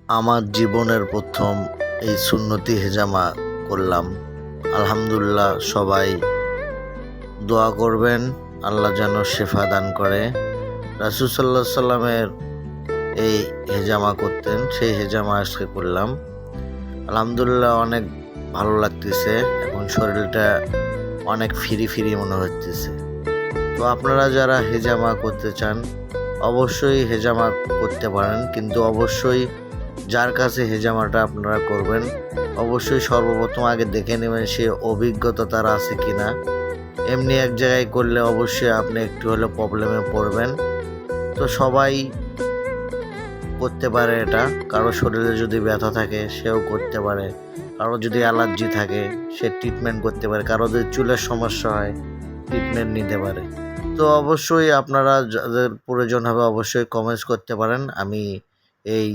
আমার জীবনের প্রথম এই সুন্নতি হেজামা করলাম। আলহামদুলিল্লাহ, সবাই দোয়া করবেন আল্লাহ যেন শেফা দান করে। রাসূল সাল্লাল্লাহু আলাইহি সাল্লামের এই হেজামা করতেন, সেই হেজামা আজকে করলাম। আলহামদুলিল্লাহ, অনেক ভালো লাগতেছে। এখন শরীরটা অনেক ফ্রি মনে হচ্ছে। তো আপনারা যারা হেজামা করতে চান অবশ্যই হেজামা করতে পারেন, কিন্তু অবশ্যই যার কাছে হেজামাটা আপনারা করবেন অবশ্যই সর্বপ্রথম আগে দেখে নেবেন সে অভিজ্ঞতা তার আছে কিনা। এমনি এক জায়গায় করলে অবশ্যই আপনি একটু হলেও প্রবলেমে পড়বেন। তো সবাই করতে পারে এটা। কারো শরীরে যদি ব্যথা থাকে সেও করতে পারে, কারো যদি অ্যালার্জি থাকে সে ট্রিটমেন্ট করতে পারে, কারো যদি চুলের সমস্যা হয় ট্রিটমেন্ট নিতে পারে। তো অবশ্যই আপনারা যাদের প্রয়োজন হবে অবশ্যই কমেন্টস করতে পারেন। আমি এই